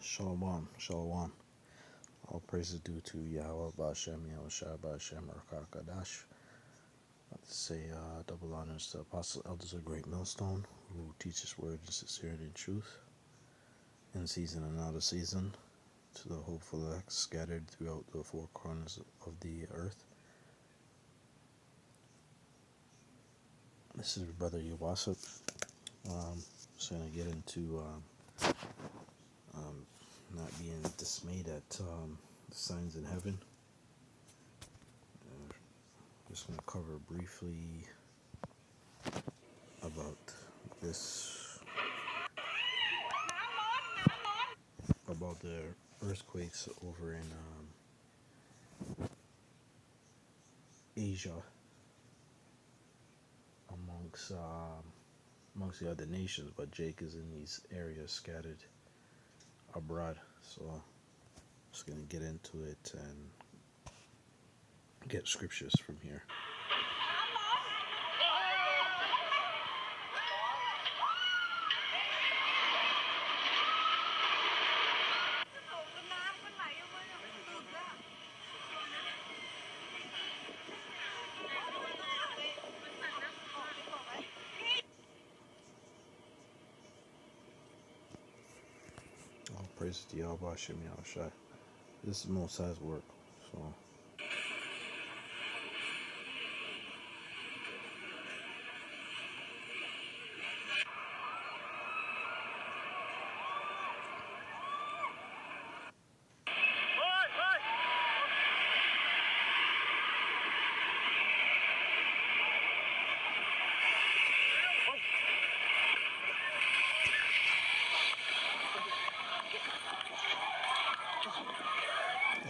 Shalom, shalom. All praises due to Yahweh, Ba'ashem, Yahushua, Ba'ashem, Rakakadash. I'd say double honors to Apostle Elders of Great Millstone, who teach His word in sincerity and truth, in season and out of season, to the hopeful elect scattered throughout the four corners of the earth. This is Brother YAHAWAH. Just going to get into not being dismayed at the signs in heaven. Just going to cover briefly about this, about the earthquakes over in Asia, amongst the other nations, but Jake is in these areas scattered abroad. So I'm just going to get into it and get scriptures from here. All praise to Yahweh, Shem Yahushua. This is Most High's work, so.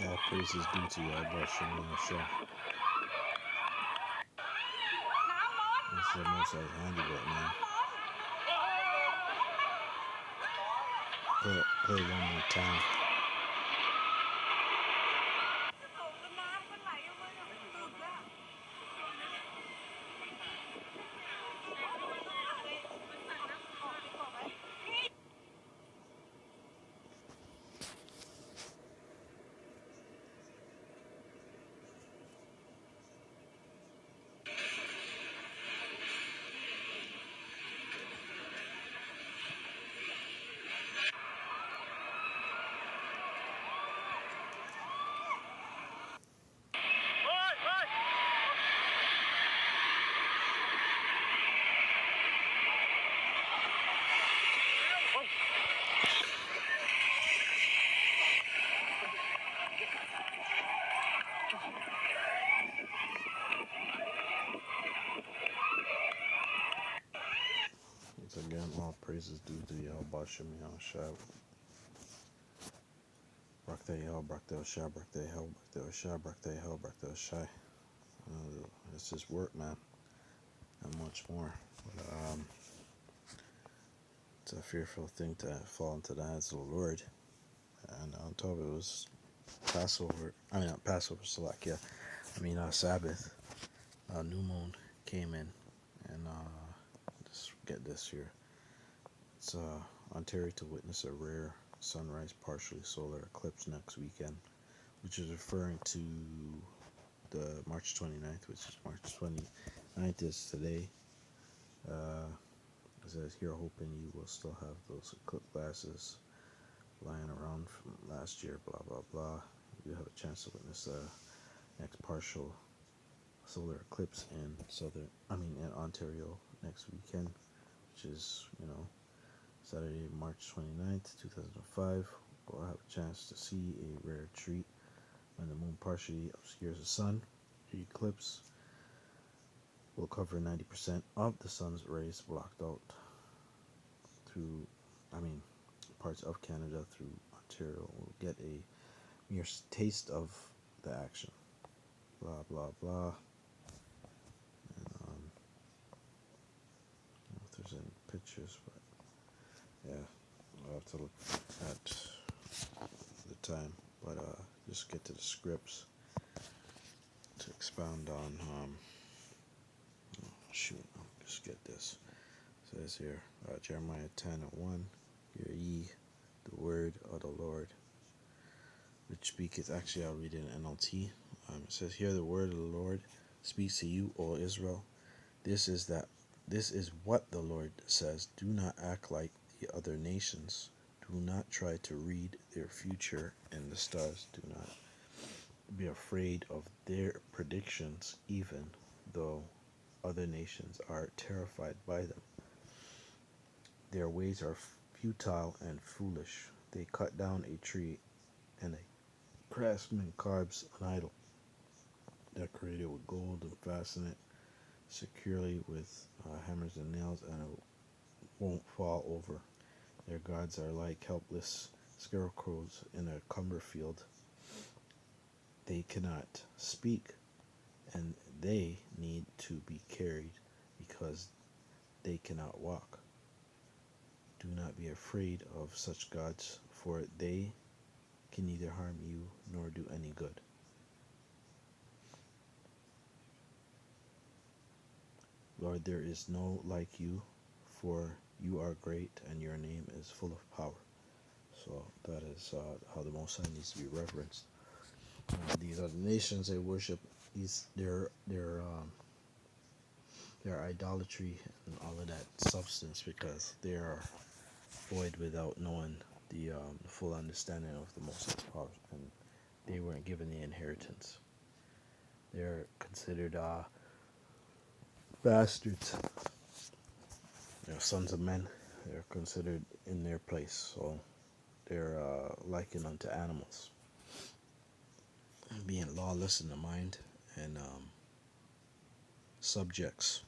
All praises due to Yahweh, Shem Yahushua. This is the Most High's handiwork, man. Play one more time. Once again, all praises due to Yahweh, Shem Yahushua. Brakte Yahweh, Brakte Shai, Brakte Hell, Brakte Shai, Brakte Hell, Brakte Shai. It's His work, man, and much more. But, it's a fearful thing to fall into the hands of the Lord. And on top of it was Passover. I mean, not Passover, Salakia. Sabbath. New moon came in, and just get this here. It's Ontario to witness a rare sunrise, partially solar eclipse next weekend, which is referring to the March 29th, which is March 29th is today. It says here, hoping you will still have those eclipse glasses lying around from last year, blah blah blah. You have a chance to witness the next partial solar eclipse in Ontario next weekend, which is Saturday, March 29th, 2005. We'll have a chance to see a rare treat when the moon partially obscures the sun. The eclipse will cover 90% of the sun's rays, blocked out through parts of Canada through Ontario. We'll get a mere taste of the action. Blah blah blah. And I don't know if there's any pictures, but yeah, I'll have to look at the time. But just get to the scripts to expound on. Just get this. It says here, Jeremiah 10:1. Hear ye the word of the Lord. speak it. Actually, I'll read it in NLT. It says, "Hear the word of the Lord speaks to you, O Israel. This is that. This is what the Lord says. Do not act like the other nations. Do not try to read their future in the stars. Do not be afraid of their predictions, even though other nations are terrified by them. Their ways are futile and foolish. They cut down a tree, and a craftsman carves an idol, decorated with gold, and fasten it securely with hammers and nails, and it won't fall over. Their gods are like helpless scarecrows in a cumber field. They cannot speak, and they need to be carried because they cannot walk. Do not be afraid of such gods, for they can neither harm you nor do any good. Lord, there is no like you, for you are great and your name is full of power." So that is how the Most High needs to be reverenced. These other nations, they worship their idolatry and all of that substance because they are void without knowing the full understanding of the Most High's power, and they weren't given the inheritance. They're considered bastards. They're sons of men. They're considered in their place, so they're likened unto animals, being lawless in the mind and subjects,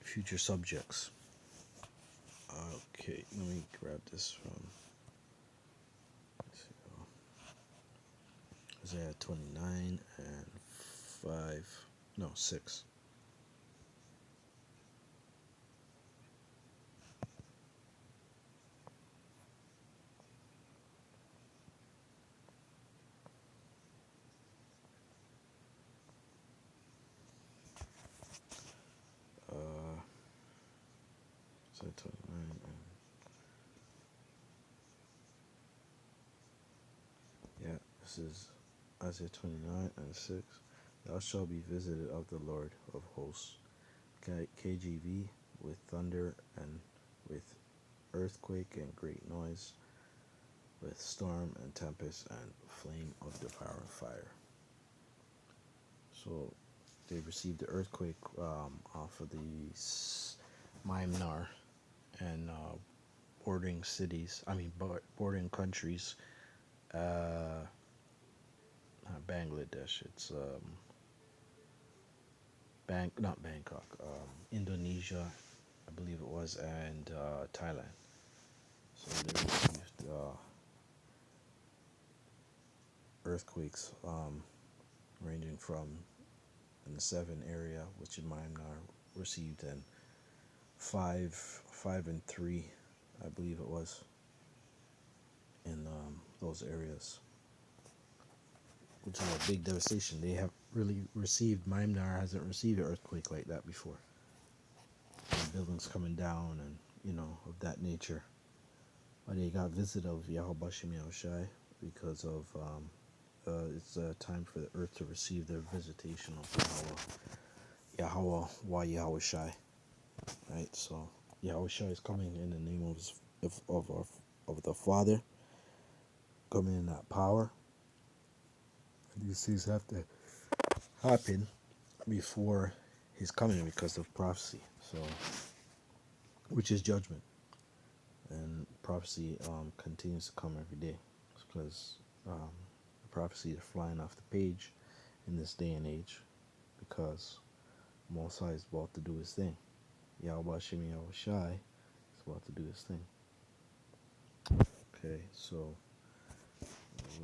future subjects. Okay, let me grab this from Isaiah 29 and 5, no, 6. Isaiah 29 and, yeah, this is Isaiah 29 and 6. "Thou shalt be visited of the Lord of hosts." KJV, "with thunder and with earthquake and great noise, with storm and tempest and flame of devouring fire." So they received the earthquake off of the Myanmar and bordering cities. Bordering countries. Not Bangladesh. It's not Bangkok. Indonesia, I believe it was, and Thailand. So they received earthquakes ranging from in the 7 area, which in Myanmar received, and 5 and 3, I believe it was, in those areas, which is a big devastation. They have really received, Myanmar hasn't received an earthquake like that before. And buildings coming down and, of that nature. But they got visit of YAHAWAH because of it's time for the earth to receive their visitation of YAHAWAH, YAHAWAH, right? So YAHAWAH is coming in the name of the Father, coming in that power. And these things have to happen before His coming because of prophecy. So, which is judgment, and prophecy continues to come every day because prophecy is flying off the page in this day and age because Most High is about to do His thing. Yahweh Shem Yahweh Shai is about to do His thing. Okay, so I'll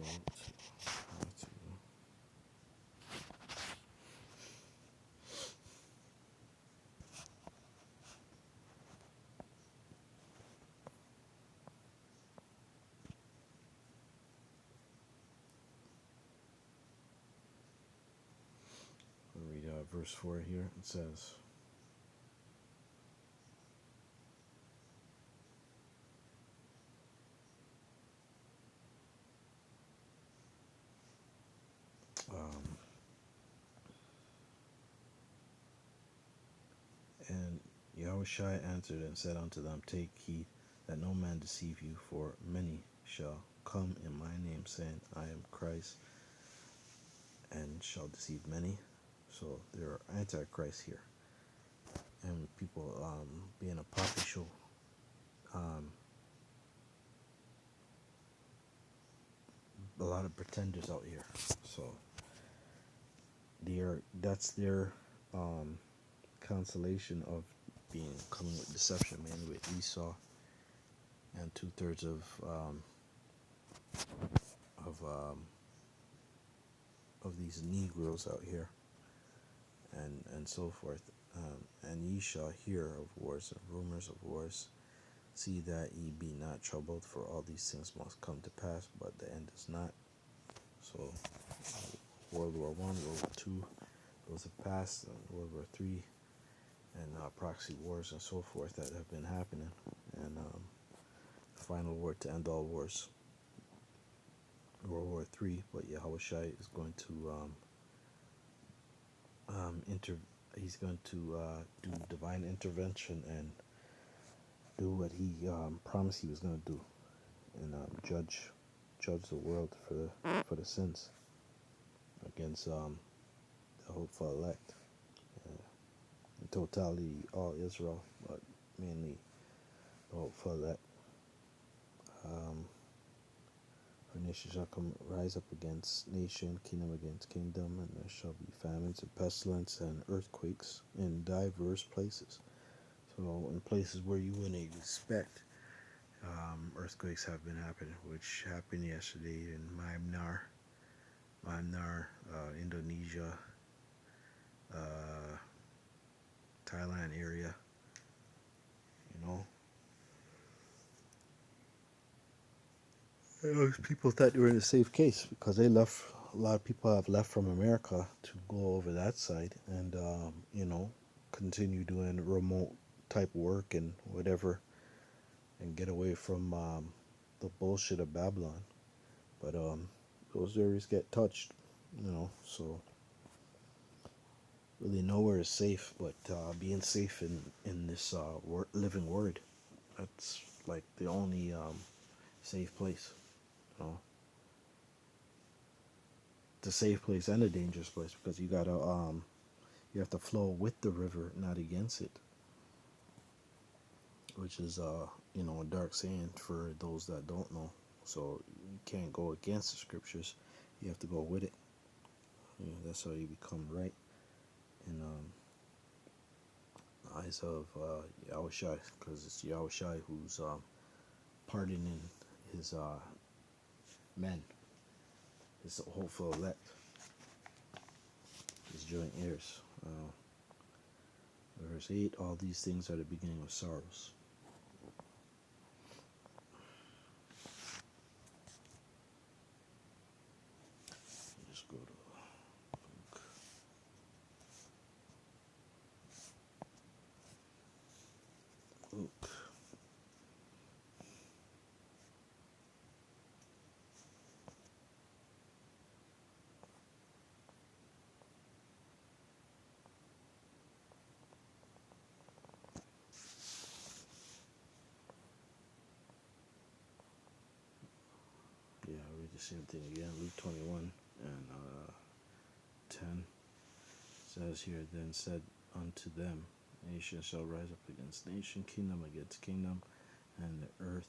read verse 4 here. It says, Yahushua answered and said unto them, Take heed that no man deceive you, for many shall come in my name, saying, I am Christ, and shall deceive many. So there are antichrists here, and people being a poppy show. A lot of pretenders out here. So that's their consolation of being coming with deception, mainly with Esau and 2/3 of um, of these Negroes out here, and so forth. And ye shall hear of wars and rumors of wars. See that ye be not troubled, for all these things must come to pass, but the end is not. So, World War I, World War II, those have passed, and World War III, and proxy wars and so forth that have been happening, and the final war to end all wars, World War III. But Yahushua is going to he's going to do divine intervention and do what he promised he was going to do, and judge the world for the sins against the hopeful elect, in totality all Israel, but mainly the hopeful elect. For nation shall come rise up against nation, kingdom against kingdom, and there shall be famines and pestilence and earthquakes in diverse places. So in places where you wouldn't expect, earthquakes have been happening, which happened yesterday in Myanmar, Indonesia, Thailand area. Those people thought they were in a safe case because they left. A lot of people have left from America to go over that side and continue doing remote type work and whatever, and get away from the bullshit of Babylon. But those areas get touched, so really nowhere is safe, but being safe in this living word. That's like the only safe place. It's a safe place and a dangerous place because you have to flow with the river, not against it, which is a dark saying for those that don't know. So you can't go against the scriptures; you have to go with it. That's how you become right in the eyes of Yahushua, because it's Yahushua who's pardoning his men, his hopeful elect, his joint heirs. Verse 8, all these things are the beginning of sorrows. Just go to Luke. Yeah, I read the same thing again. Luke 21 and 10 says here, then said unto them, nation shall rise up against nation, kingdom against kingdom, and the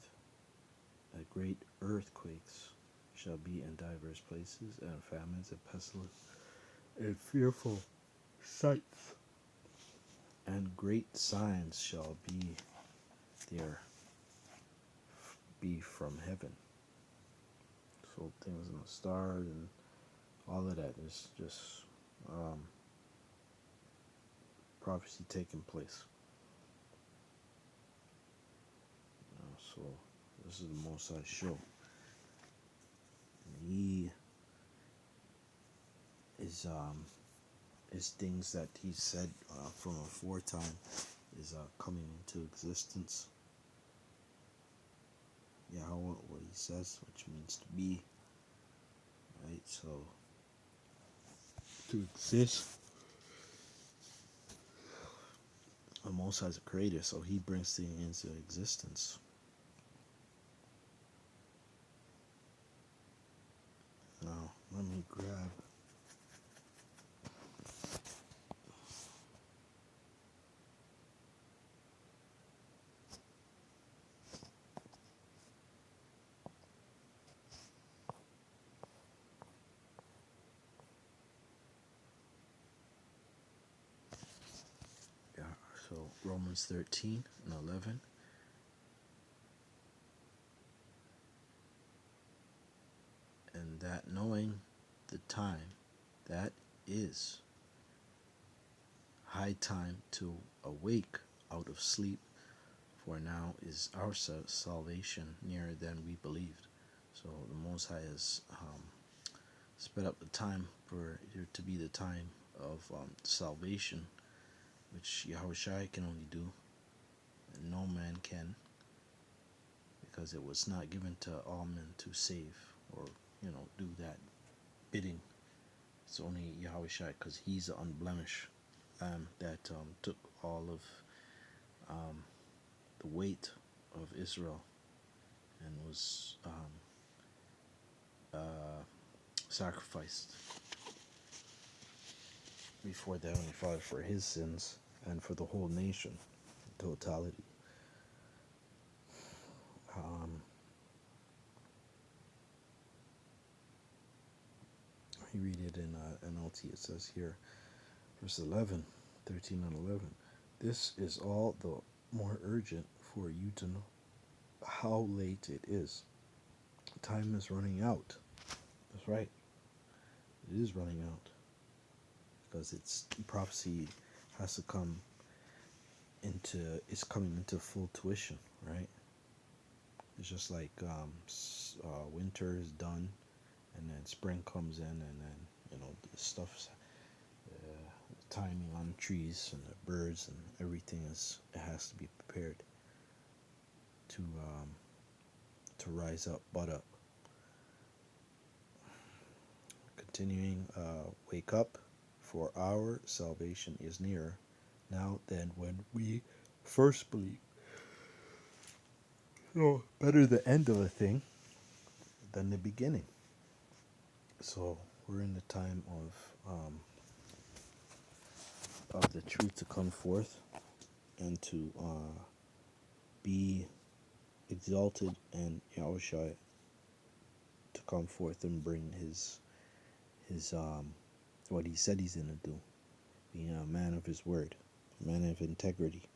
great earthquakes shall be in divers places, and famines and pestilence, and fearful sights, and great signs shall be from heaven. So things in the stars and all of that is just prophecy taking place. So this is the Most High show. He is things that he said from aforetime is coming into existence. Yahawah, what he says, which means to be, right? So to exist, The Most High is a creator, so He brings things into existence. Now, let me grab. Yeah, so Romans 13 and 11. And that knowing the time, that is high time to awake out of sleep, for now is our salvation nearer than we believed. So the Most High has sped up the time for it to be the time of salvation, which Yahawashi can only do, and no man can, because it was not given to all men to save or do that bidding. It's only Yahawashi, because He's the unblemished Lamb that took all of the weight of Israel and was sacrificed before the Heavenly Father for His sins and for the whole nation in totality. You read it in NLT. It says here, verse 11, 13 and 11. This is all the more urgent for you to know how late it is. Time is running out. That's right. It is running out, because it's prophecy has to come into, it's coming into full tuition, right? It's just like winter is done, and then spring comes in, and then the stuff's the timing on trees and the birds and everything it has to be prepared to rise up, butt up. Continuing, wake up, for our salvation is nearer now than when we first believed. So, better the end of a thing than the beginning. So, we're in the time of the truth to come forth and to be exalted, and Yahushua to come forth and bring his what He said He's gonna do, being a man of His word, a man of integrity.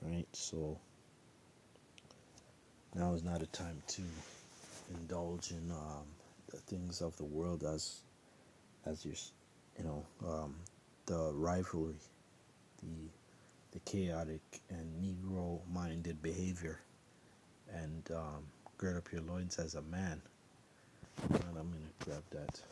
Right? So now is not a time to indulge in the things of the world as your the rivalry, the chaotic and Negro-minded behavior, and gird up your loins as a man. And I'm gonna grab that.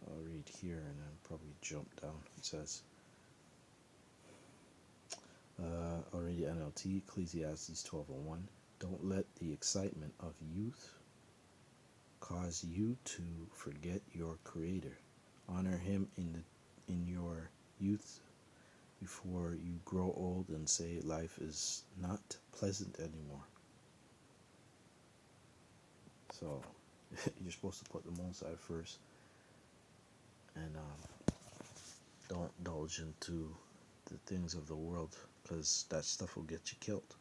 I'll read here and then probably jump down. It says, already NLT, Ecclesiastes 12:1. Don't let the excitement of youth cause you to forget your Creator. Honor Him in your youth before you grow old and say life is not pleasant anymore. So you're supposed to put the Most High first, and don't indulge into the things of the world, because that stuff will get you killed.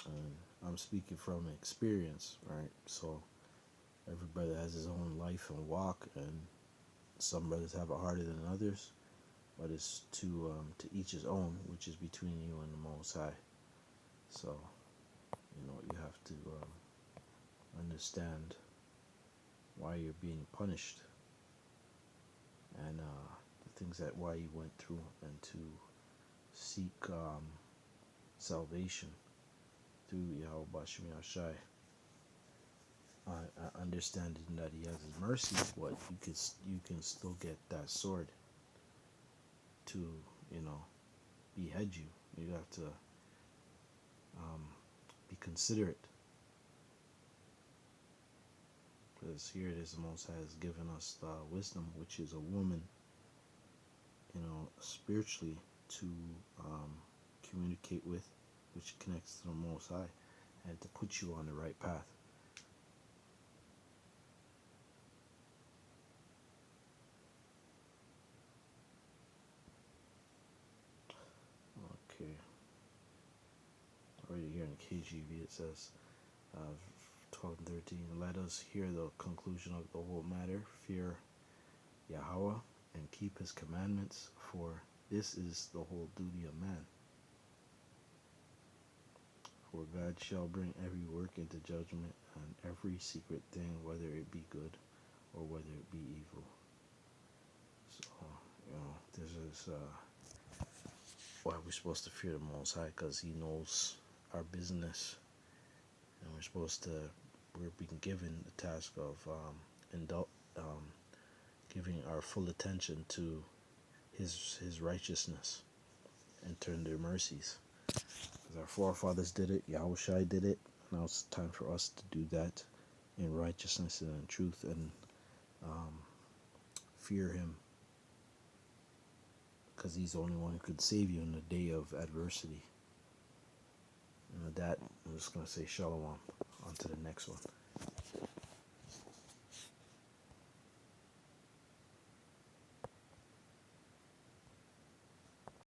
And I'm speaking from experience, right? So everybody has his own life and walk, and some brothers have it harder than others, but it's to each his own, which is between you and the Most High. So you have to understand why you're being punished, and the things that why you went through, and to seek salvation through Yahawah Shai. Understanding that He has His mercy, but you can still get that sword to you know, behead you. You have to be considerate. Because here it is, the Most High has given us wisdom, which is a woman, you know, spiritually to communicate with, which connects to the Most High, and to put you on the right path. Okay. Already here in the KGV it says, 12 and 13, let us hear the conclusion of the whole matter. Fear Yahawah and keep his commandments, for this is the whole duty of man. For God shall bring every work into judgment, and every secret thing, whether it be good or whether it be evil. So, you know, this is why we're supposed to fear the Most High, because He knows our business, and we're being given the task of giving our full attention to His righteousness and turn their mercies. Because our forefathers did it, Yahushua did it. Now it's time for us to do that in righteousness and in truth, and fear Him, because He's the only one who could save you in the day of adversity. And with that, I'm just going to say shalom. On to the next one.